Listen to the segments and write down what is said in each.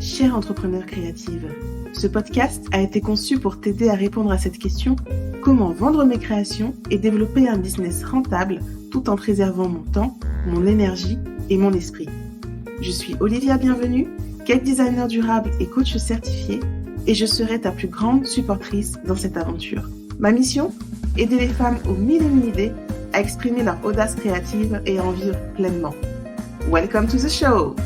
Chère entrepreneur créative, ce podcast a été conçu pour t'aider à répondre à cette question: comment vendre mes créations et développer un business rentable tout en préservant mon temps, mon énergie et mon esprit. Je suis Olivia Bienvenue, cake designer durable et coach certifié, et je serai ta plus grande supportrice dans cette aventure. Ma mission? Aider les femmes aux mille et une idées à exprimer leur audace créative et à en vivre pleinement. Welcome to the show!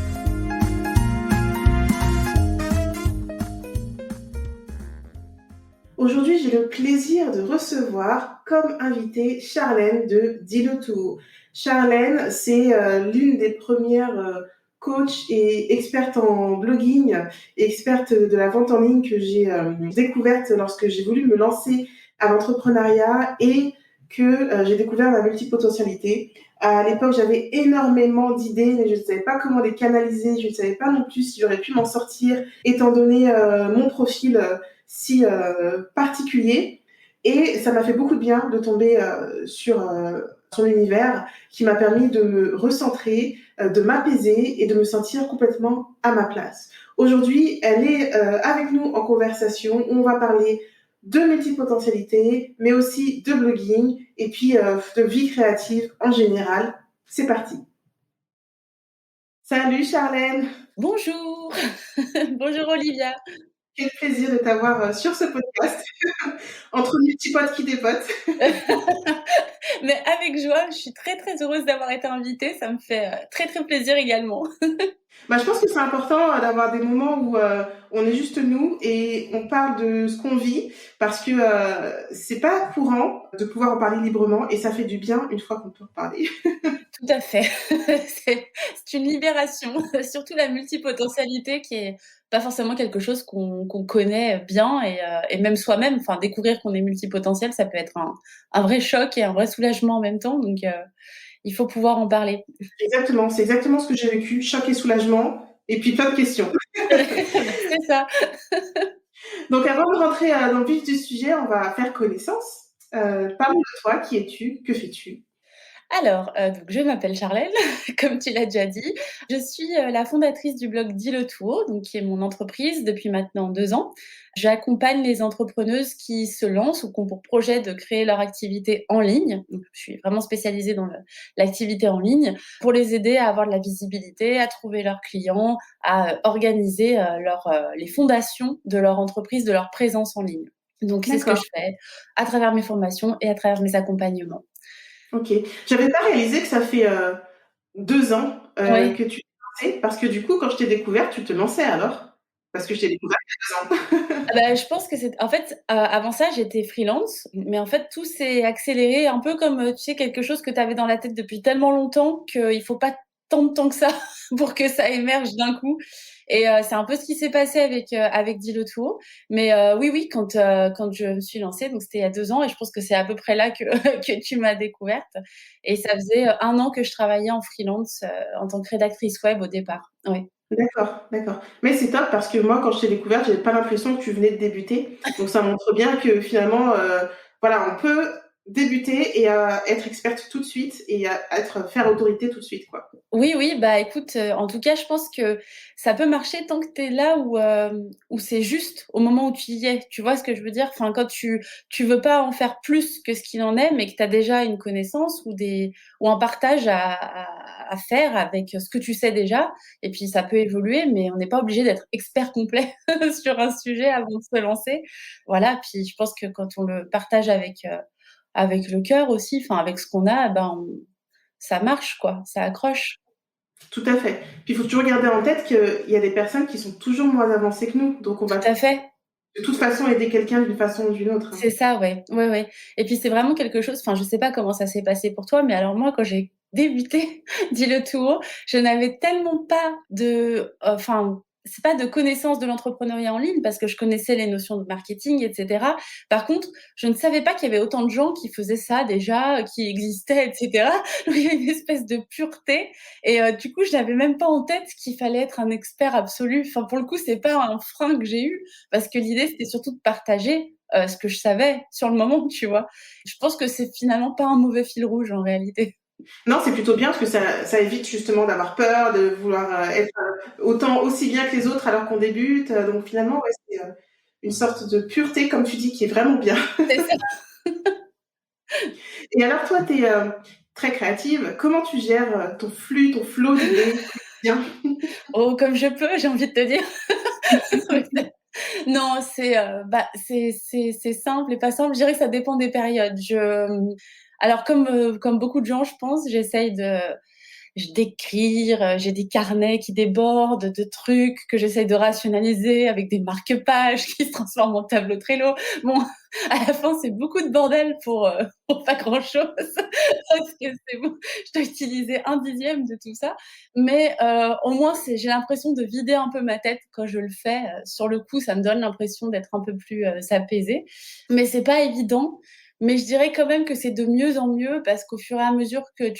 Aujourd'hui, j'ai le plaisir de recevoir comme invitée Charlène de Dis-le tout haut. Charlène, c'est l'une des premières coachs et expertes en blogging, experte de la vente en ligne que j'ai découverte lorsque j'ai voulu me lancer à l'entrepreneuriat et que j'ai découvert ma multipotentialité. À l'époque, j'avais énormément d'idées, mais je ne savais pas comment les canaliser. Je ne savais pas non plus si j'aurais pu m'en sortir, étant donné mon profil si particulier. Et ça m'a fait beaucoup de bien de tomber sur son univers qui m'a permis de me recentrer, de m'apaiser et de me sentir complètement à ma place. Aujourd'hui, elle est avec nous en conversation. On va parler de multipotentialité, mais aussi de blogging et puis de vie créative en général. C'est parti. Salut Charlène. Bonjour. Bonjour Olivia. Quel plaisir de t'avoir sur ce podcast, entre multipotes qui dépotent. Mais avec joie, je suis très, très heureuse d'avoir été invitée. Ça me fait très, très plaisir également. Bah, je pense que c'est important d'avoir des moments où on est juste nous et on parle de ce qu'on vit parce que c'est pas courant de pouvoir en parler librement et ça fait du bien une fois qu'on peut en parler. Tout à fait. C'est une libération, surtout la multipotentialité qui est pas forcément quelque chose qu'on connaît bien et même soi-même, enfin découvrir qu'on est multipotentiel, ça peut être un vrai choc et un vrai soulagement en même temps, donc il faut pouvoir en parler. Exactement, c'est exactement ce que j'ai vécu, choc et soulagement et puis plein de questions. C'est ça. Donc avant de rentrer dans le vif du sujet, on va faire connaissance. Parle-nous de toi, qui es-tu, que fais-tu? Alors, donc je m'appelle Charlène, comme tu l'as déjà dit. Je suis, la fondatrice du blog Dis-le tout haut, donc qui est mon entreprise depuis maintenant 2 ans. J'accompagne les entrepreneuses qui se lancent ou qui ont pour projet de créer leur activité en ligne. Donc je suis vraiment spécialisée dans l'activité en ligne, pour les aider à avoir de la visibilité, à trouver leurs clients, à organiser, les fondations de leur entreprise, de leur présence en ligne. Donc c'est ce que D'accord, je fais à travers mes formations et à travers mes accompagnements. ok. J'avais pas réalisé que ça fait 2 ans Oui. que tu t'es lancée, parce que du coup, quand je t'ai découvert, tu te lançais alors? Parce que je t'ai découvert il y a 2 ans. Ah bah, je pense que c'est en fait, avant ça, j'étais freelance, mais en fait, tout s'est accéléré un peu comme, tu sais, quelque chose que tu avais dans la tête depuis tellement longtemps qu'il faut pas tant de temps que ça pour que ça émerge d'un coup et c'est un peu ce qui s'est passé avec Dis-le tout haut. Mais oui, oui, quand je me suis lancée, donc c'était il y a 2 ans et je pense que c'est à peu près là que que tu m'as découverte et ça faisait, 1 an que je travaillais en freelance, en tant que rédactrice web au départ. Oui. D'accord, d'accord. Mais c'est top parce que moi, quand je t'ai découverte, j'avais pas l'impression que tu venais de débuter. Donc ça montre bien que finalement, voilà, on peut débuter et être experte tout de suite et faire autorité tout de suite, quoi. Oui, oui, bah, écoute, en tout cas, je pense que ça peut marcher tant que tu es là où c'est juste au moment où tu y es. Tu vois ce que je veux dire? Enfin, quand tu veux pas en faire plus que ce qu'il en est, mais que tu as déjà une connaissance ou un partage à faire avec ce que tu sais déjà et puis ça peut évoluer, mais on n'est pas obligé d'être expert complet sur un sujet avant de se lancer. Voilà, puis je pense que quand on le partage avec le cœur aussi, enfin avec ce qu'on a, ben, ça marche quoi, ça accroche. Tout à fait. Puis il faut toujours garder en tête qu'il y a des personnes qui sont toujours moins avancées que nous. Donc on va Tout à fait, de toute façon aider quelqu'un d'une façon ou d'une autre, hein. c'est ça, ouais. Ouais, ouais et puis c'est vraiment quelque chose enfin, je sais pas comment ça s'est passé pour toi, mais alors moi, quand j'ai débuté Dis-le tout haut, je n'avais tellement pas enfin, c'est pas de connaissance de l'entrepreneuriat en ligne parce que je connaissais les notions de marketing et cetera. Par contre, je ne savais pas qu'il y avait autant de gens qui faisaient ça déjà, qui existaient et cetera. Donc il y a une espèce de pureté et du coup, je n'avais même pas en tête qu'il fallait être un expert absolu. Enfin, pour le coup, c'est pas un frein que j'ai eu parce que l'idée, c'était surtout de partager, ce que je savais sur le moment, tu vois? Je pense que c'est finalement pas un mauvais fil rouge en réalité. Non, c'est plutôt bien parce que ça évite justement d'avoir peur, de vouloir être autant aussi bien que les autres alors qu'on débute. Donc finalement, ouais, c'est une sorte de pureté, comme tu dis, qui est vraiment bien. C'est ça. Et alors toi, tu es très créative. Comment tu gères ton flux, ton flot d'idées quotidien? Oh, comme je peux, j'ai envie de te dire. Non, c'est simple et pas simple. Je dirais que ça dépend des périodes. Alors comme beaucoup de gens, je pense, d'écrire, j'ai des carnets qui débordent de trucs que j'essaye de rationaliser avec des marque-pages qui se transforment en tableau Trello. Bon, à la fin, c'est beaucoup de bordel pour pas grand-chose parce que c'est bon, je dois utiliser un dixième de tout ça. Mais au moins, j'ai l'impression de vider un peu ma tête quand je le fais. Sur le coup, ça me donne l'impression d'être un peu plus apaisée. Mais c'est pas évident. Mais je dirais quand même que c'est de mieux en mieux parce qu'au fur et à mesure que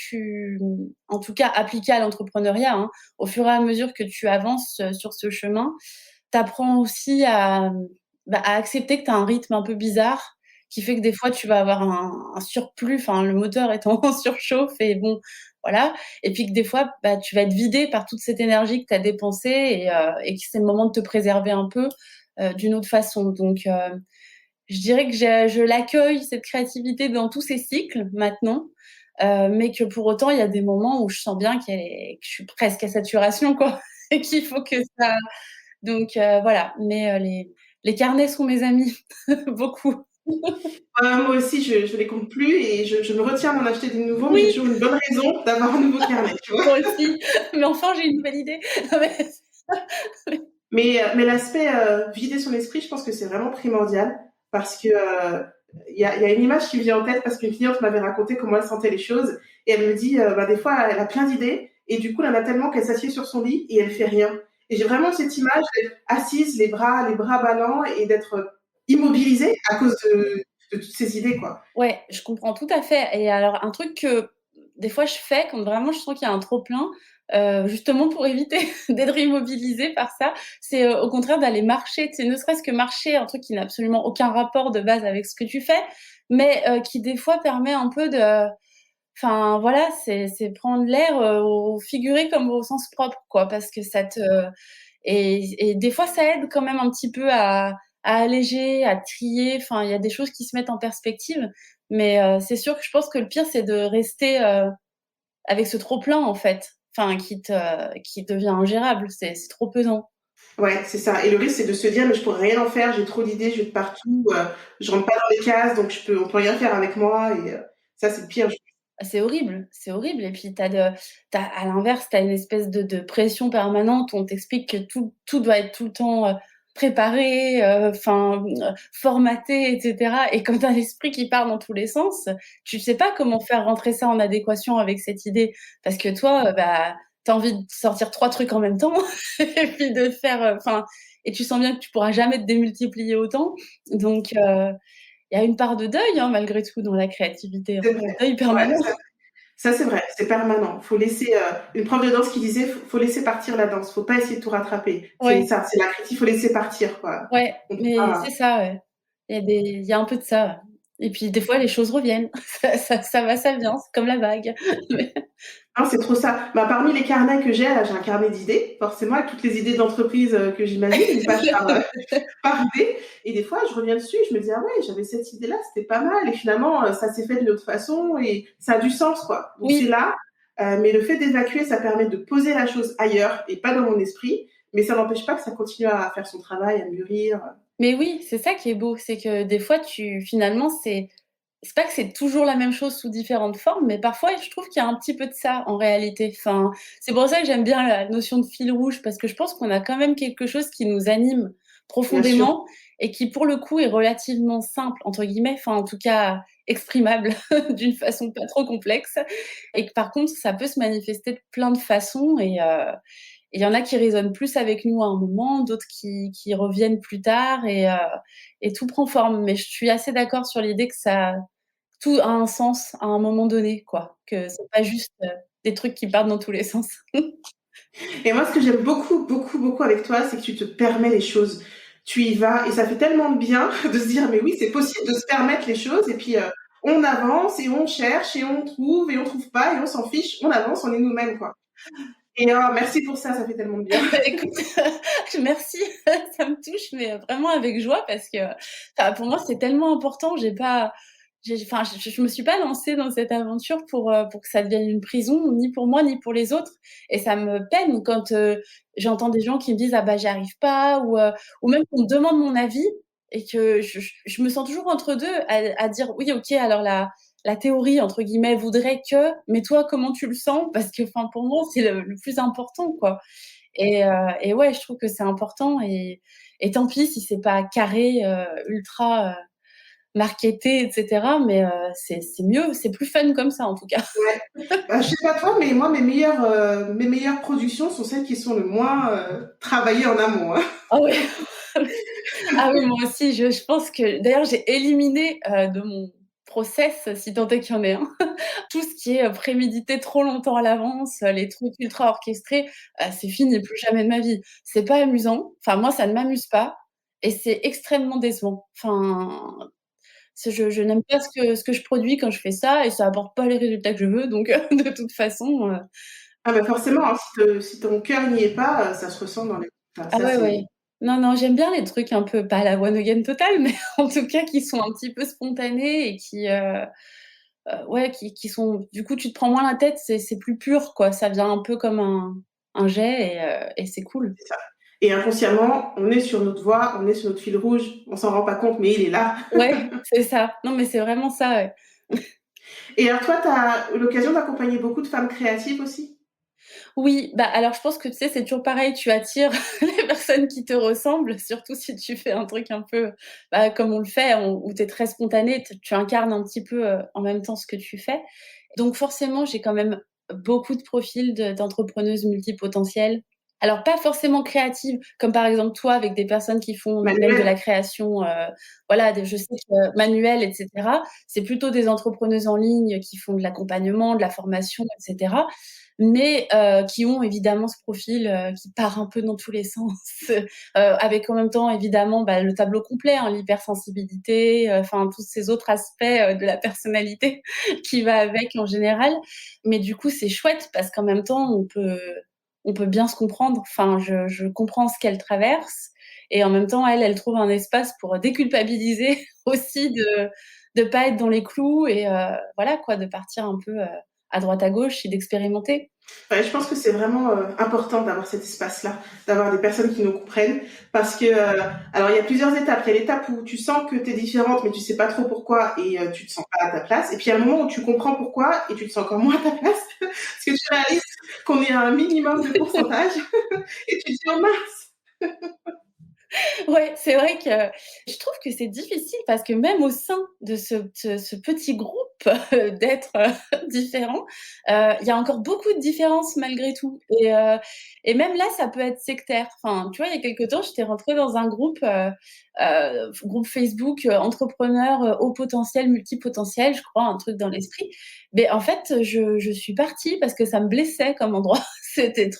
en tout cas appliqué à l'entrepreneuriat, hein, au fur et à mesure que tu avances sur ce chemin, tu apprends aussi à accepter que tu as un rythme un peu bizarre qui fait que des fois tu vas avoir un surplus, enfin le moteur est en surchauffe et bon, voilà. Et puis que des fois, tu vas être vidé par toute cette énergie que tu as dépensée et que c'est le moment de te préserver un peu d'une autre façon. Donc, je dirais que je l'accueille, cette créativité, dans tous ses cycles maintenant, mais que pour autant, il y a des moments où je sens bien que je suis presque à saturation, quoi, et qu'il faut que ça. Donc voilà, mais les carnets sont mes amis, beaucoup. Moi aussi, je les compte plus et je me retiens d'en acheter des nouveaux, mais j'ai Oui, toujours une bonne raison d'avoir un nouveau carnet, tu vois. moi aussi, mais enfin, j'ai une nouvelle idée. Non, Mais l'aspect vider son esprit, je pense que c'est vraiment primordial parce que y a une image qui me vient en tête parce qu'une cliente m'avait raconté comment elle sentait les choses et elle me dit des fois elle a plein d'idées et du coup elle en a tellement qu'elle s'assied sur son lit et elle fait rien. Et j'ai vraiment cette image d'être assise, les bras ballants et d'être immobilisée à cause de toutes ces idées, quoi. Ouais, je comprends tout à fait. Et alors, un truc que des fois je fais quand vraiment je sens qu'il y a un trop-plein, justement pour éviter d'être immobilisée par ça, c'est au contraire d'aller marcher. C'est ne serait-ce que marcher, un truc qui n'a absolument aucun rapport de base avec ce que tu fais, mais qui des fois permet un peu de. Enfin, voilà, c'est prendre l'air au figuré comme au sens propre, quoi, parce que ça te. Et des fois, ça aide quand même un petit peu à alléger, à trier. Enfin, il y a des choses qui se mettent en perspective. Mais c'est sûr que je pense que le pire, c'est de rester avec ce trop-plein, en fait. Enfin, qui devient ingérable. C'est trop pesant. Ouais, c'est ça. Et le risque, c'est de se dire, mais je pourrais rien en faire, j'ai trop d'idées, je vais de partout, je rentre pas dans les cases, donc on peut rien faire avec moi. Et ça, c'est le pire. C'est horrible, c'est horrible. Et puis, à l'inverse, tu as une espèce de pression permanente. On t'explique que tout doit être tout le temps préparé, formaté, etc. Et quand tu as l'esprit qui part dans tous les sens, tu sais pas comment faire rentrer ça en adéquation avec cette idée. Parce que toi, tu as envie de sortir trois trucs en même temps et puis de faire. Et tu sens bien que tu pourras jamais te démultiplier autant. Donc, il y a une part de deuil, hein, malgré tout, dans la créativité, hein. C'est vrai. Deuil Ouais, permanent. ça c'est vrai, c'est permanent. Faut laisser une prof de danse qui disait, faut laisser partir la danse, faut pas essayer de tout rattraper. C'est Ouais, ça, c'est la critique, faut laisser partir, quoi. ouais, On peut mais pas. c'est ça, ouais. Il y a un peu de ça. Ouais. Et puis des fois, les choses reviennent. Ça va, ça vient, c'est comme la vague. Non, c'est trop ça. Bah, parmi les carnets que j'ai, là, j'ai un carnet d'idées, forcément, avec toutes les idées d'entreprise que j'imagine, une page par idée. Et des fois, je reviens dessus, je me dis, ah ouais, j'avais cette idée-là, c'était pas mal. Et finalement, ça s'est fait d'une autre façon et ça a du sens, quoi. Donc c'est Oui, là, mais le fait d'évacuer, ça permet de poser la chose ailleurs et pas dans mon esprit. Mais ça n'empêche pas que ça continue à faire son travail, à mûrir. mais oui, c'est ça qui est beau, c'est que des fois, finalement, c'est pas que c'est toujours la même chose sous différentes formes, mais parfois, je trouve qu'il y a un petit peu de ça en réalité. Enfin, c'est pour ça que j'aime bien la notion de fil rouge, parce que je pense qu'on a quand même quelque chose qui nous anime Bien sûr. profondément et qui, pour le coup, est relativement simple, entre guillemets, enfin, en tout cas, exprimable d'une façon pas trop complexe. Et que par contre, ça peut se manifester de plein de façons et il y en a qui résonnent plus avec nous à un moment, d'autres qui reviennent plus tard et tout prend forme. Mais je suis assez d'accord sur l'idée que tout a un sens à un moment donné, quoi. Que c'est pas juste des trucs qui partent dans tous les sens. Et moi, ce que j'aime beaucoup, beaucoup, beaucoup avec toi, c'est que tu te permets les choses. Tu y vas et ça fait tellement de bien de se dire, mais oui, c'est possible de se permettre les choses. Et puis, on avance et on cherche et on trouve pas et on s'en fiche, on avance, on est nous-mêmes, quoi. Et merci pour ça, ça fait tellement de bien. Écoute, merci, ça me touche, mais vraiment avec joie parce que pour moi, c'est tellement important. Je me suis pas lancée dans cette aventure pour que ça devienne une prison, ni pour moi, ni pour les autres. Et ça me peine quand j'entends des gens qui me disent ah bah j'y arrive pas ou même qu'on me demande mon avis et que je me sens toujours entre deux à dire oui ok alors la théorie entre guillemets voudrait que, mais toi comment tu le sens? Parce que enfin pour moi c'est le plus important quoi. Et ouais, je trouve que c'est important et tant pis si c'est pas carré, ultra, marketé et cetera, mais c'est mieux, c'est plus fun comme ça, en tout cas. Ouais. Bah, je sais pas toi, mais moi, mes meilleures productions sont celles qui sont le moins travaillées en amont, hein. Ah ouais. Ah oui, moi aussi, je pense que d'ailleurs, j'ai éliminé, de mon process, si tant est qu'il y en ait un, tout ce qui est, prémédité trop longtemps à l'avance, les trucs ultra orchestrés, c'est fini, plus jamais de ma vie. C'est pas amusant, enfin moi, ça ne m'amuse pas et c'est extrêmement décevant. Enfin, je n'aime pas ce que je produis quand je fais ça et ça apporte pas les résultats que je veux donc de toute façon, Ah bah forcément, hein, si ton cœur n'y est pas, ça se ressent dans les résultats. ah Ça, ouais, c'est... ouais. Non, non, j'aime bien les trucs un peu pas à la One Again totale, mais en tout cas qui sont un petit peu spontanés et ouais, qui sont du coup, tu te prends moins la tête, c'est plus pur, quoi. Ça vient un peu comme un jet et c'est cool. c'est ça. Et inconsciemment, on est sur notre voie, on est sur notre fil rouge, on s'en rend pas compte, mais il est là. Ouais, c'est ça. Non, mais c'est vraiment ça, ouais. Et alors toi, tu as l'occasion d'accompagner beaucoup de femmes créatives aussi? Oui, bah, alors je pense que tu sais, c'est toujours pareil, tu attires les personnes qui te ressemblent, surtout si tu fais un truc un peu, bah, comme on le fait, où tu es très spontané, tu incarnes un petit peu, en même temps ce que tu fais. Donc forcément, j'ai quand même beaucoup de profils d'entrepreneuses multipotentielles. Alors pas forcément créatives, comme par exemple toi avec des personnes qui font même de Manuel? la création, voilà, je sais que manuelle et cetera. C'est plutôt des entrepreneuses en ligne qui font de l'accompagnement, de la formation et cetera, mais qui ont évidemment ce profil, qui part un peu dans tous les sens, avec en même temps évidemment, bah, le tableau complet, hein, l'hypersensibilité, enfin tous ces autres aspects, de la personnalité qui va avec en général. Mais du coup, c'est chouette parce qu'en même temps, on peut bien se comprendre. Enfin, je comprends ce qu'elle traverse et en même temps, elle trouve un espace pour déculpabiliser aussi de pas être dans les clous et voilà quoi, de partir un peu, à droite à gauche et d'expérimenter. Ouais, je pense que c'est vraiment important d'avoir cet espace-là, d'avoir des personnes qui nous comprennent, parce que alors il y a plusieurs étapes. Il y a l'étape où tu sens que tu es différente, mais tu sais pas trop pourquoi et tu te sens pas à ta place. Et puis il y a le moment où tu comprends pourquoi et tu te sens encore moins à ta place, parce que tu réalises qu'on est à un minimum de pourcentage et tu te dis oh mince. Ouais, c'est vrai que je trouve que c'est difficile parce que même au sein de ce petit groupe d'êtres différents, il y a encore beaucoup de différences malgré tout et même là, ça peut être sectaire. Enfin, tu vois, il y a quelque temps, j'étais rentrée dans un groupe Facebook, entrepreneurs, haut potentiel, multipotentiel, je crois, un truc dans l'esprit. Mais en fait, je suis partie parce que ça me blessait comme endroit. C'était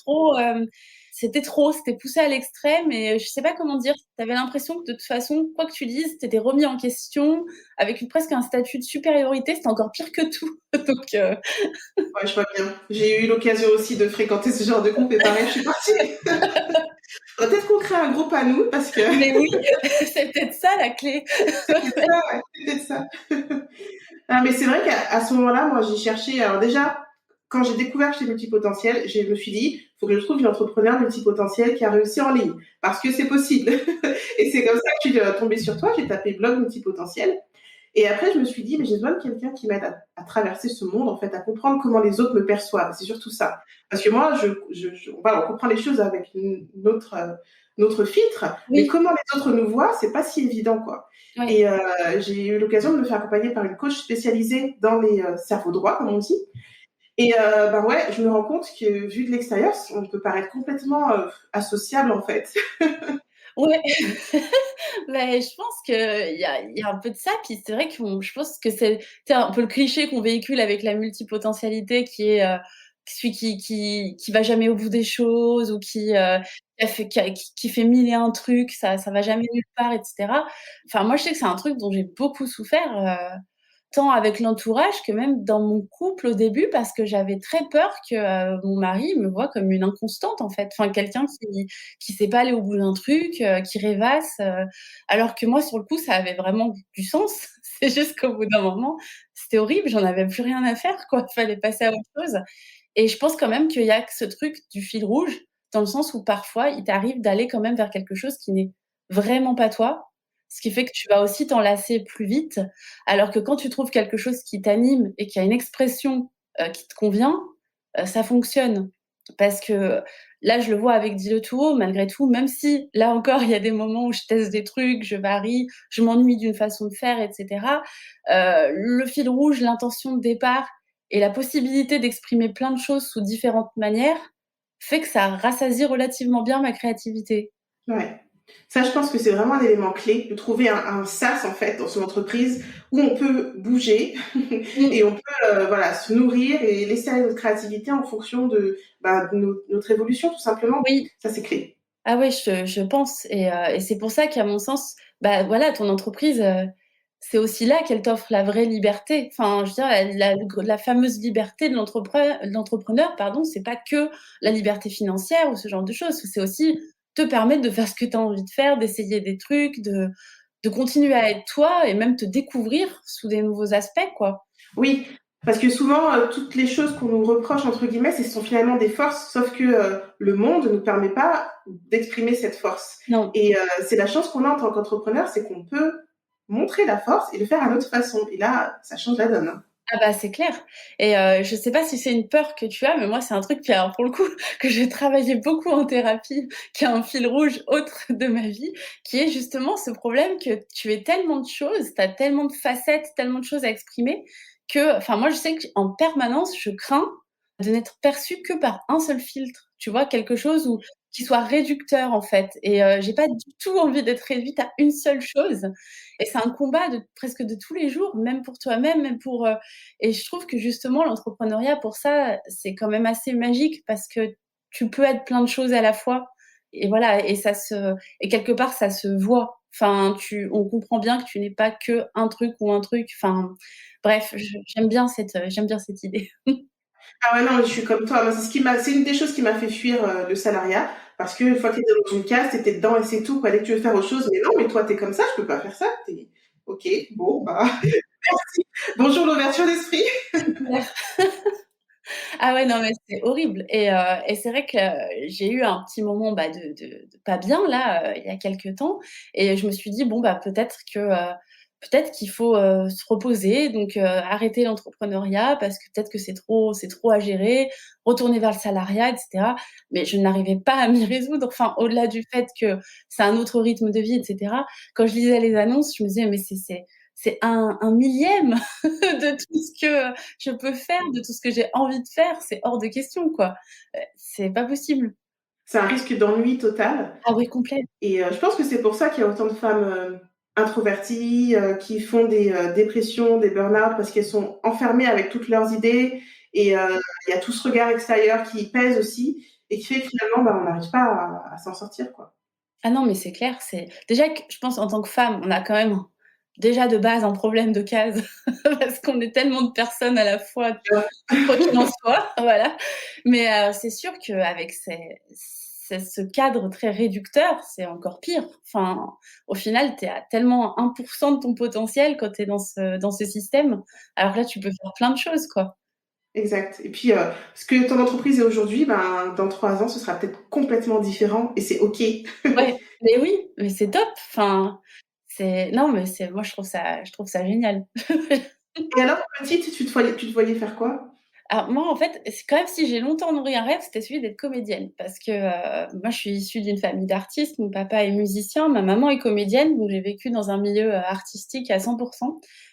trop, c'était poussé à l'extrême et je sais pas comment dire. Tu avais l'impression que de toute façon, quoi que tu dises, tu étais remis en question avec presque un statut de supériorité, c'était encore pire que tout. Donc Ouais, je vois bien. J'ai eu l'occasion aussi de fréquenter ce genre de groupe et pareil, je suis partie. Faudrait peut-être qu'on crée un groupe à nous parce que mais oui, c'est peut-être ça la clé. c'est peut-être ça, ouais, c'est peut-être ça. Ah, mais c'est vrai qu'à ce moment-là, moi, j'ai cherché. Alors déjà, quand j'ai découvert que j'étais multipotentielle, je me suis dit, il faut que je trouve une entrepreneur multipotentielle qui a réussi en ligne, parce que c'est possible. Et c'est comme ça que je suis tombée sur toi. J'ai tapé blog multipotentiel. Et après, je me suis dit, mais j'ai besoin de quelqu'un qui m'aide à traverser ce monde, en fait, à comprendre comment les autres me perçoivent. C'est surtout ça. Parce que moi, voilà, on comprend les choses avec notre filtre, mais Oui, comment les autres nous voient, c'est pas si évident, quoi. oui. Et j'ai eu l'occasion de me faire accompagner par une coach spécialisée dans les cerveaux droits, comme on dit. Et ben ouais, je me rends compte que vu de l'extérieur, on peut paraître complètement associable, en fait. Ouais. Mais je pense qu'il y a un peu de ça, puis c'est vrai que je pense que c'est un peu le cliché qu'on véhicule avec la multipotentialité qui est celui qui va jamais au bout des choses ou qui fait mille et un trucs, ça va jamais nulle part, etc. Enfin, moi, je sais que c'est un truc dont j'ai beaucoup souffert. tant avec l'entourage que même dans mon couple au début, parce que j'avais très peur que mon mari me voie comme une inconstante, en fait. Enfin, quelqu'un qui sait pas aller au bout d'un truc, qui rêvasse, alors que moi, sur le coup, ça avait vraiment du sens. C'est juste qu'au bout d'un moment, c'était horrible, j'en avais plus rien à faire, quoi. Fallait passer à autre chose. Et je pense quand même qu'il y a que ce truc du fil rouge, dans le sens où parfois, il t'arrive d'aller quand même vers quelque chose qui n'est vraiment pas toi, ce qui fait que tu vas aussi t'en lasser plus vite. Alors que quand tu trouves quelque chose qui t'anime et qui a une expression qui te convient, ça fonctionne. Parce que là, je le vois avec Dis-le tout haut, malgré tout, même si là encore, il y a des moments où je teste des trucs, je varie, je m'ennuie d'une façon de faire, etc. Le fil rouge, l'intention de départ et la possibilité d'exprimer plein de choses sous différentes manières fait que ça rassasie relativement bien ma créativité. Ouais. Ça, je pense que c'est vraiment un élément clé de trouver un sas en fait dans son entreprise où on peut bouger Mm. et on peut voilà se nourrir et laisser aller notre créativité en fonction de notre évolution tout simplement. Oui, Ça, c'est clé. ah ouais, je pense. Et c'est pour ça qu'à mon sens, bah voilà, ton entreprise, c'est aussi là qu'elle t'offre la vraie liberté. Enfin, je veux dire, la fameuse liberté de l'entrepreneur, pardon, c'est pas que la liberté financière ou ce genre de choses. C'est aussi te permettre de faire ce que tu as envie de faire, d'essayer des trucs, de continuer à être toi et même te découvrir sous des nouveaux aspects, quoi. Oui, parce que souvent, toutes les choses qu'on nous reproche, entre guillemets, ce sont finalement des forces, sauf que le monde ne nous permet pas d'exprimer cette force. Non. Et c'est la chance qu'on a en tant qu'entrepreneur, c'est qu'on peut montrer la force et le faire à notre façon. Et là, ça change la donne, hein. Ah bah c'est clair. Et je sais pas si c'est une peur que tu as, mais moi c'est un truc qui, alors, pour le coup, que j'ai travaillé beaucoup en thérapie, qui est un fil rouge autre de ma vie, qui est justement ce problème que tu es tellement de choses, tu as tellement de facettes, tellement de choses à exprimer, que, enfin moi je sais qu'en permanence, je crains de n'être perçue que par un seul filtre, tu vois, quelque chose où qui soit réducteur en fait. Et j'ai pas du tout envie d'être réduite à une seule chose. Et c'est un combat de presque de tous les jours, même pour toi-même, même pour et je trouve que justement l'entrepreneuriat pour ça, c'est quand même assez magique parce que tu peux être plein de choses à la fois et voilà et quelque part ça se voit. Enfin, on comprend bien que tu n'es pas que un truc ou un truc. Enfin, bref, j'aime bien cette idée. Ah ouais, non, je suis comme toi. Moi, c'est une des choses qui m'a fait fuir le salariat. Parce que une fois que t'es dans une case, t'es dedans et c'est tout, quoi. Dès que tu veux faire autre chose, mais non, mais toi, t'es comme ça, je peux pas faire ça. Ok, bon, bah, merci. Bonjour l'ouverture d'esprit. C'est clair. Ah ouais, non, mais c'est horrible et c'est vrai que j'ai eu un petit moment, bah, de pas bien là, il y a quelque temps et je me suis dit: «Bon, bah, peut-être qu'il faut, se reposer donc arrêter l'entrepreneuriat parce que peut-être que c'est trop à gérer, retourner vers le salariat et cetera». Mais je n'arrivais pas à m'y résoudre. Enfin, au-delà du fait que c'est un autre rythme de vie et cetera, quand je lisais les annonces, je me disais: «Mais c'est un millième de tout ce que je peux faire, de tout ce que j'ai envie de faire, c'est hors de question, quoi. C'est pas possible. C'est un risque d'ennui total. Ah oui, complet. Et je pense que c'est pour ça qu'il y a autant de femmes introverties qui font des dépressions, des burn-out, parce qu'elles sont enfermées avec toutes leurs idées. Et il y a tout ce regard extérieur qui pèse aussi et qui fait que finalement, bah, on n'arrive pas à s'en sortir, quoi. Ah non, mais c'est clair, c'est déjà que je pense en tant que femme, on a quand même déjà de base un problème de case parce qu'on est tellement de personnes à la fois, quoi qu'il en soit, voilà. Mais c'est sûr qu'avec ce cadre très réducteur, c'est encore pire. Enfin, au final, tu es à tellement 1 de ton potentiel quand tu es dans ce système, alors que là, tu peux faire plein de choses, quoi. Exact. Et puis, ce que ton entreprise est aujourd'hui, ben, dans 3 ans, ce sera peut-être complètement différent et c'est OK. Ouais, mais oui, mais c'est top. Enfin, c'est non, mais c'est moi, je trouve ça génial. Et alors, petite, tu te voyais faire quoi? Alors moi, en fait, c'est quand même si j'ai longtemps nourri un rêve, c'était celui d'être comédienne parce que, moi, je suis issue d'une famille d'artistes. Mon papa est musicien, ma maman est comédienne, donc j'ai vécu dans un milieu, artistique à 100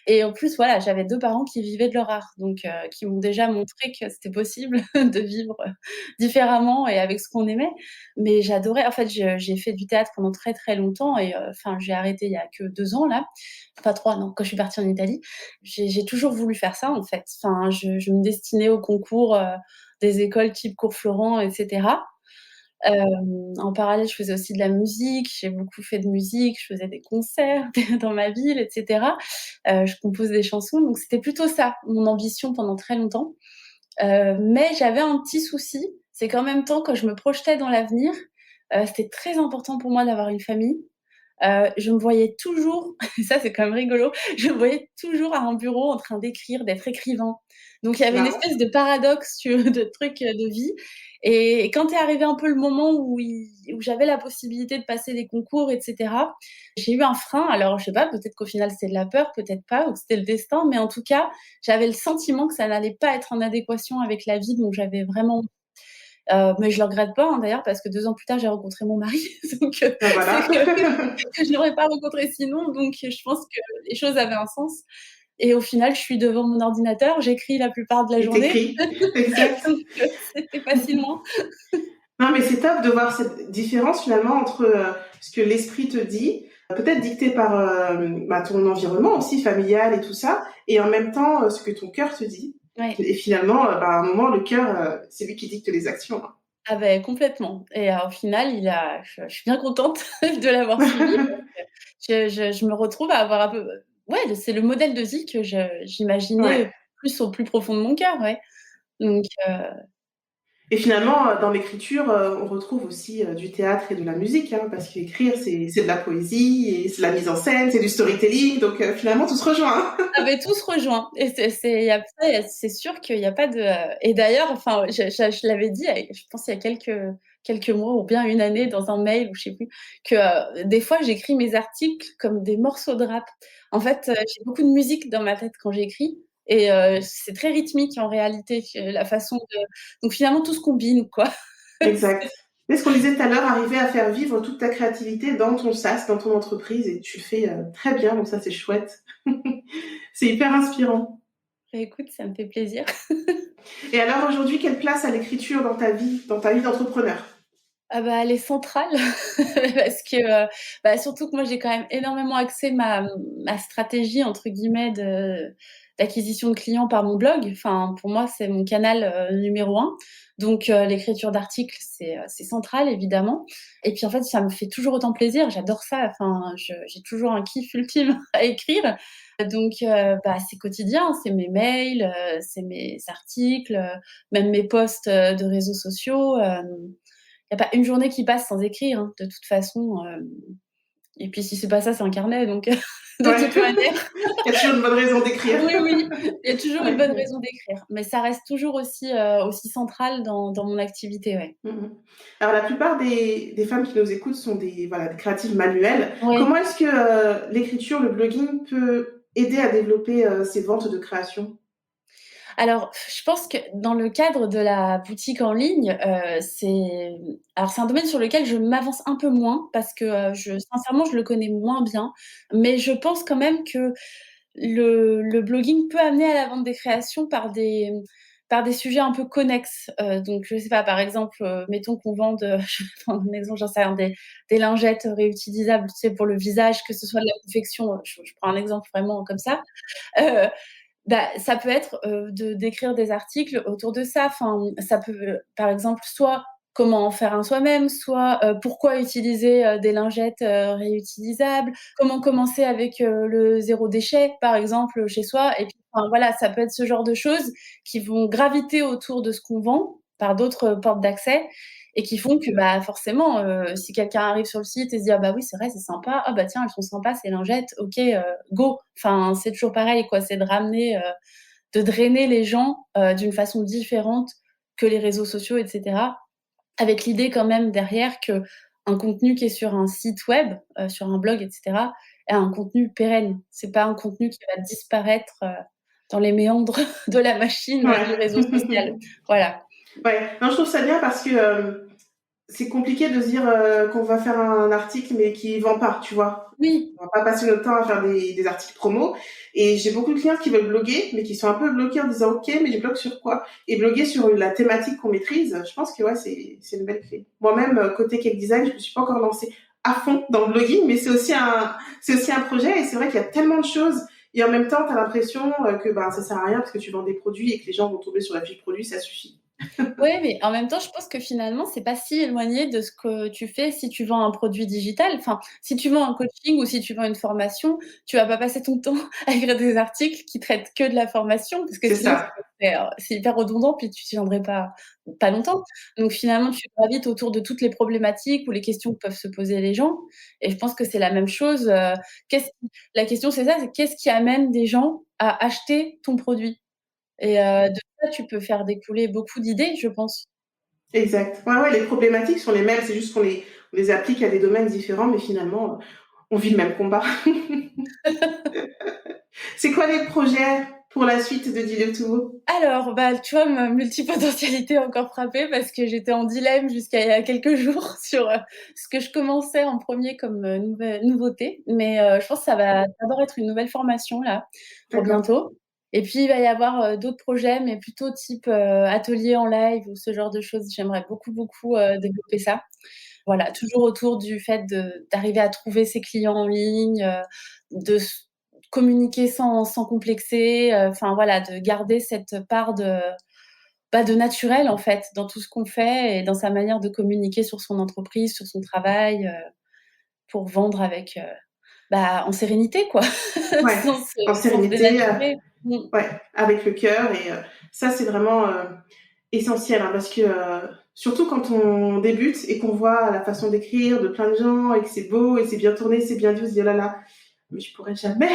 et en plus, voilà, j'avais 2 parents qui vivaient de leur art, donc qui m'ont déjà montré que c'était possible de vivre, différemment et avec ce qu'on aimait. Mais j'adorais en fait, j'ai fait du théâtre pendant très, très longtemps et enfin, j'ai arrêté il y a que 2 ans là, pas 3 non, quand je suis partie en Italie. J'ai toujours voulu faire ça, en fait. Enfin, je me destinais aux concours, des écoles type Cours Florent et cetera. En parallèle, je faisais aussi de la musique. J'ai beaucoup fait de musique. Je faisais des concerts dans ma ville, etc. Je compose des chansons. Donc, c'était plutôt ça, mon ambition pendant très longtemps. Mais j'avais un petit souci. C'est qu'en même temps, quand je me projetais dans l'avenir, c'était très important pour moi d'avoir une famille. Je me voyais toujours, ça c'est quand même rigolo, je me voyais toujours à un bureau en train d'écrire, d'être écrivain. Donc il y avait une Marrant. espèce de paradoxe de trucs de vie. Et quand est arrivé un peu le moment où j'avais la possibilité de passer des concours, etc., j'ai eu un frein. Alors je sais pas, peut-être qu'au final c'était de la peur, peut-être pas, ou que c'était le destin, mais en tout cas, j'avais le sentiment que ça n'allait pas être en adéquation avec la vie dont j'avais vraiment mais je le regrette pas, hein, d'ailleurs, parce que 2 ans plus tard, j'ai rencontré mon mari. Donc, Ben c'est voilà. que je l'aurais pas rencontré sinon. Donc, je pense que les choses avaient un sens. Et au final, je suis devant mon ordinateur, j'écris la plupart de la Et journée. t'écris. Exact. Donc, c'était facilement. Non, mais c'est top de voir cette différence finalement entre ce que l'esprit te dit, peut-être dicté par ton environnement aussi familial et tout ça, et en même temps ce que ton cœur te dit. Ouais. Et finalement, à un moment, le cœur, c'est lui qui dicte les actions. Ah ben complètement. Et au final, je suis bien contente de l'avoir suivi. Je me retrouve à avoir un peu, ouais, c'est le modèle de vie que Ouais. j'imaginais plus au plus profond de mon cœur, ouais. Donc, Et finalement, dans l'écriture, on retrouve aussi du théâtre et de la musique, hein, parce qu'écrire, c'est de la poésie, et c'est de la mise en scène, c'est du storytelling, donc finalement, tout se rejoint. Hein. avait tout se rejoint et c'est sûr qu'il y a pas de et d'ailleurs, enfin, je l'avais dit, je pense il y a quelques mois ou bien une année dans un mail ou je sais plus, que des fois j'écris mes articles comme des morceaux de rap. En fait, j'ai beaucoup de musique dans ma tête quand j'écris et c'est très rythmique en réalité, la façon de donc finalement tout se combine quoi. Exact. Et ce qu'on disait tout à l'heure, arriver à faire vivre toute ta créativité dans ton SaaS, dans ton entreprise, et tu le fais très bien, donc ça c'est chouette. C'est hyper inspirant. Écoute, ça me fait plaisir. Et alors aujourd'hui, quelle place a l'écriture dans ta vie d'entrepreneur? Ah bah, elle est centrale parce que, surtout que moi j'ai quand même énormément axé ma «stratégie» entre guillemets d'acquisition de clients par mon blog. Enfin, pour moi, c'est mon canal, numéro 1. Donc, l'écriture d'articles, c'est central évidemment et puis en fait, ça me fait toujours autant plaisir, j'adore ça. Enfin, j'ai toujours un kiff ultime à écrire. Donc, c'est quotidien, c'est mes mails, c'est mes articles, même mes posts, de réseaux sociaux, il n'y a pas une journée qui passe sans écrire, hein, de toute façon. Et puis si c'est pas ça, c'est un carnet, donc de Ouais. toute manière. Il y a toujours une bonne raison d'écrire. Oui, oui, il y a toujours une Ouais. bonne raison d'écrire, mais ça reste toujours aussi central dans mon activité, ouais. Mhm. Alors la plupart des femmes qui nous écoutent sont des créatives manuelles. Oui. Comment est-ce que l'écriture, le blogging peut aider à développer ces ventes de création? Alors, je pense que dans le cadre de la boutique en ligne, c'est un domaine sur lequel je m'avance un peu moins parce que, sincèrement, je le connais moins bien. Mais je pense quand même que le blogging peut amener à la vente des créations par des sujets un peu connexes. Donc je sais pas, par exemple, mettons qu'on vende, je vais prendre un exemple, j'en sais rien, des lingettes réutilisables, tu sais, pour le visage, que ce soit de la confection, je prends un exemple vraiment comme ça. Heu, Ça peut être, d'écrire des articles autour de ça. Enfin, ça peut, par exemple, soit comment en faire un soi-même, soit, pourquoi utiliser, des lingettes, réutilisables, comment commencer avec, le zéro déchet, par exemple, chez soi et puis, enfin, voilà, ça peut être ce genre de choses qui vont graviter autour de ce qu'on vend par d'autres portes d'accès et qui font que, forcément, si quelqu'un arrive sur le site et se dit: «Ah bah oui, c'est vrai, c'est sympa. Ah bah tiens, elles sont sympas ces lingettes. OK, go». Enfin, c'est toujours pareil, quoi. C'est de ramener, de drainer les gens, d'une façon différente que les réseaux sociaux et cetera. Avec l'idée quand même derrière qu'un contenu qui est sur un site web, sur un blog et cetera, est un contenu pérenne. C'est pas un contenu qui va disparaître, dans les méandres de la machine, du réseau social. Ouais. Voilà. Ouais. Non, je trouve ça bien parce que c'est compliqué de se dire qu'on va faire un article mais qui vend pas, tu vois. Oui, On va pas passer notre temps à faire des articles promo. Et j'ai beaucoup de clients qui veulent bloguer, mais qui sont un peu bloqués en disant ok, mais je blogue sur quoi? Et bloguer sur la thématique qu'on maîtrise, je pense que ouais, c'est une belle clé. Moi-même, côté cake design, je me suis pas encore lancée à fond dans le blogging, mais c'est aussi un projet. Et c'est vrai qu'il y a tellement de choses. Et en même temps, tu as l'impression que ça sert à rien parce que tu vends des produits et que les gens vont tomber sur la fiche produit, ça suffit. Ouais, mais en même temps, je pense que finalement, c'est pas si éloigné de ce que tu fais si tu vends un produit digital. Enfin, si tu vends un coaching ou si tu vends une formation, tu vas pas passer ton temps à écrire des articles qui traitent que de la formation parce que C'est sinon ça. c'est hyper redondant puis tu tiendrais pas longtemps. Donc finalement, tu gravites autour de toutes les problématiques ou les questions que peuvent se poser les gens et je pense que c'est la même chose, qu'est-ce qui la question c'est ça, c'est qu'est-ce qui amène des gens à acheter ton produit? Et de ça, tu peux faire découler beaucoup d'idées, je pense. Exact. Ouais, ouais, les problématiques sont les mêmes, c'est juste on les applique à des domaines différents, mais finalement, on vit le même combat. C'est quoi les projets pour la suite de Dis-le tout? Alors, bah, tu vois, ma multipotentialité a encore frappé parce que j'étais en dilemme jusqu'à il y a quelques jours sur, ce que je commençais en premier comme, nouveauté. Mais, je pense que ça va d'abord être une nouvelle formation là, pour D'accord. bientôt. Et puis il va y avoir, d'autres projets, mais plutôt type, atelier en live ou ce genre de choses. J'aimerais beaucoup, beaucoup, développer ça. Voilà, toujours autour du fait d'arriver à trouver ses clients en ligne, de s communiquer sans complexer, enfin voilà, de garder cette part de naturel en fait dans tout ce qu'on fait et dans sa manière de communiquer sur son entreprise, sur son travail, pour vendre avec, en sérénité quoi, Ouais, en sans se sérénité, dénaturer. Mmh. ouais, avec le cœur et ça, c'est vraiment essentiel hein, parce que surtout quand on débute et qu'on voit la façon d'écrire de plein de gens et que c'est beau et c'est bien tourné, c'est bien dit, on se dit oh là là, mais je pourrais jamais,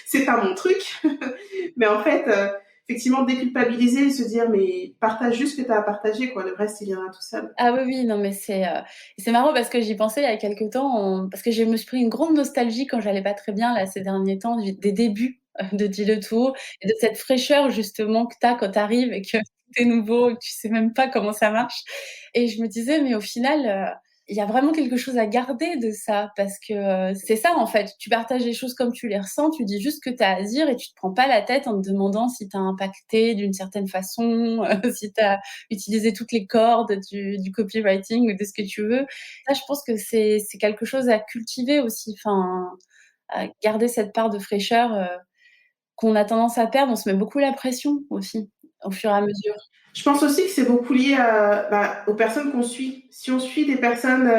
c'est pas mon truc. Mais en fait, effectivement, déculpabiliser et se dire mais partage juste ce que tu as à partager, quoi. Le reste, il viendra tout seul. Ah oui, oui, non, mais c'est marrant parce que j'y pensais il y a quelque temps, parce que je me suis pris une grande nostalgie quand j'allais pas très bien là ces derniers temps, des débuts de Dis le Tour et de cette fraîcheur justement que tu as quand tu arrives et que tout est nouveau et que tu sais même pas comment ça marche et je me disais: «Mais au final, il y a vraiment quelque chose à garder de ça» parce que, c'est ça en fait, tu partages les choses comme tu les ressens, tu dis juste ce que tu as à dire et tu te prends pas la tête en te demandant si tu as impacté d'une certaine façon, si tu as utiliser toutes les cordes du copywriting ou de ce que tu veux. Ça, je pense que c'est quelque chose à cultiver aussi, enfin, à garder cette part de fraîcheur, qu'on a tendance à perdre. On se met beaucoup la pression aussi, au fur et à mesure. Je pense aussi que c'est beaucoup lié aux personnes qu'on suit. Si on suit des personnes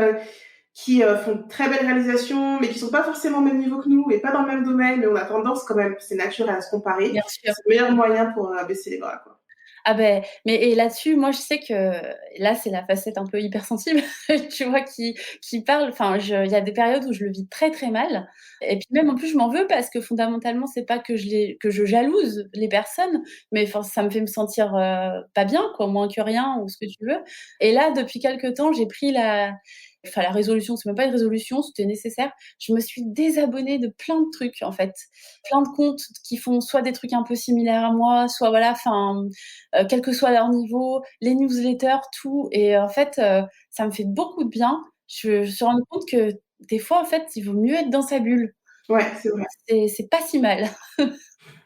qui font de très belles réalisations, mais qui sont pas forcément au même niveau que nous et pas dans le même domaine, mais on a tendance quand même, c'est naturel à se comparer. Bien sûr. C'est le meilleur moyen pour baisser les bras, quoi. Ah ben, mais et là-dessus, moi, je sais que là, c'est la facette un peu hypersensible, tu vois, qui parle. Enfin, il y a des périodes où je le vis très, très mal et puis même, en plus, je m'en veux parce que fondamentalement, c'est pas que je jalouse les personnes, mais enfin, ça me fait me sentir, pas bien, quoi, moins que rien ou ce que tu veux et là, depuis quelque temps, j'ai pris la résolution, c'est même pas une résolution, c'était nécessaire. Je me suis désabonnée de plein de trucs, en fait. Plein de comptes qui font soit des trucs un peu similaires à moi, soit voilà, enfin, quel que soit leur niveau, les newsletters, tout et en fait, ça me fait beaucoup de bien. Je me suis rendue compte que des fois, en fait, il vaut mieux être dans sa bulle. Ouais, c'est vrai. C'est pas si mal.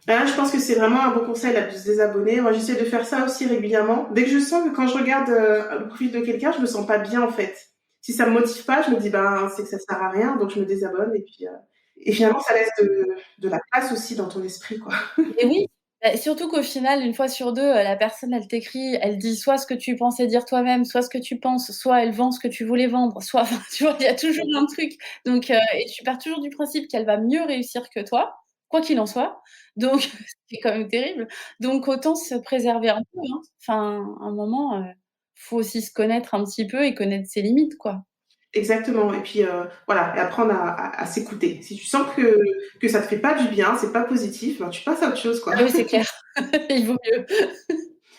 Ah, je pense que c'est vraiment un bon conseil là, de se désabonner. Moi, j'essaie de faire ça aussi régulièrement. Dès que je sens que quand je regarde le profil de quelqu'un, je me sens pas bien en fait. Si ça me motive pas, je me dis ben c'est que ça sert à rien, donc je me désabonne et puis et finalement ça laisse de la place aussi dans ton esprit quoi. Et oui, surtout qu'au final, une fois sur 2, la personne, elle t'écrit, elle dit soit ce que tu pensais dire toi-même, soit ce que tu penses, soit elle vend ce que tu voulais vendre, soit enfin, tu vois, il y a toujours un truc. Donc et tu pars toujours du principe qu'elle va mieux réussir que toi, quoi qu'il en soit. Donc c'est quand même terrible. Donc autant se préserver un peu, hein. Enfin, à un moment, faut aussi se connaître un petit peu et connaître ses limites, quoi. Exactement. Et puis voilà, et apprendre à s'écouter. Si tu sens que ça te fait pas du bien, c'est pas positif, ben tu passes à autre chose quoi. Ah oui, c'est clair. Il vaut mieux.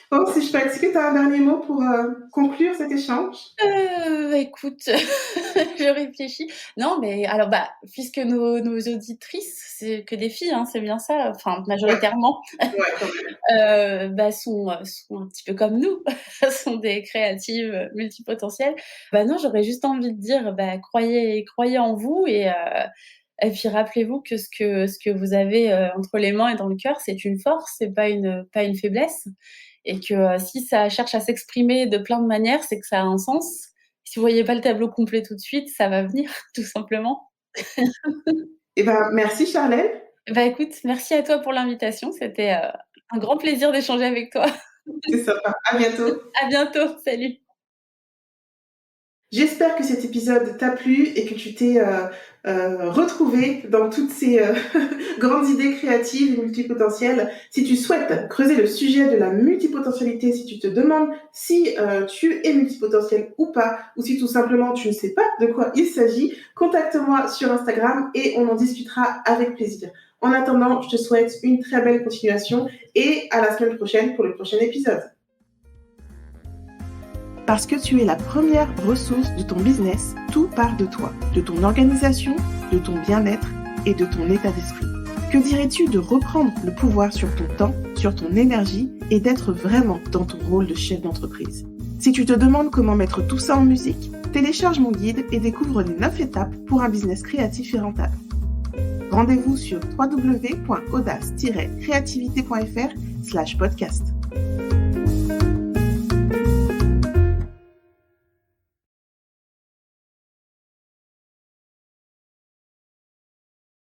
Bon, si je peux, est-ce que tu as un dernier mot pour conclure cet échange? Écoute, je réfléchis. Non, mais alors, puisque nos auditrices, c'est que des filles, hein, c'est bien ça? Enfin, Ouais, majoritairement, ouais, quand même. sont un petit peu comme nous, sont des créatives, multipotentielles. Non, j'aurais juste envie de dire, croyez en vous et puis rappelez-vous que ce que vous avez, entre les mains et dans le cœur, c'est une force, c'est pas une faiblesse et que, si ça cherche à s'exprimer de plein de manières, c'est que ça a un sens. Si vous voyez pas le tableau complet tout de suite, ça va venir, tout simplement. Eh ben, merci Charlène. Écoute, merci à toi pour l'invitation, c'était, un grand plaisir d'échanger avec toi. C'est sympa. À bientôt. À bientôt. Salut. J'espère que cet épisode t'a plu et que tu t'es retrouvé dans toutes ces grandes idées créatives et multipotentielles. Si tu souhaites creuser le sujet de la multipotentialité, si tu te demandes si tu es multipotentiel ou pas, ou si tout simplement tu ne sais pas de quoi il s'agit, contacte-moi sur Instagram et on en discutera avec plaisir. En attendant, je te souhaite une très belle continuation et à la semaine prochaine pour le prochain épisode. Parce que tu es la première ressource de ton business, tout part de toi, de ton organisation, de ton bien-être et de ton état d'esprit. Que dirais-tu de reprendre le pouvoir sur ton temps, sur ton énergie et d'être vraiment dans ton rôle de chef d'entreprise? Si tu te demandes comment mettre tout ça en musique, télécharge mon guide et découvre les 9 étapes pour un business créatif et rentable. Rendez-vous sur www.audace-créativité.fr/podcast.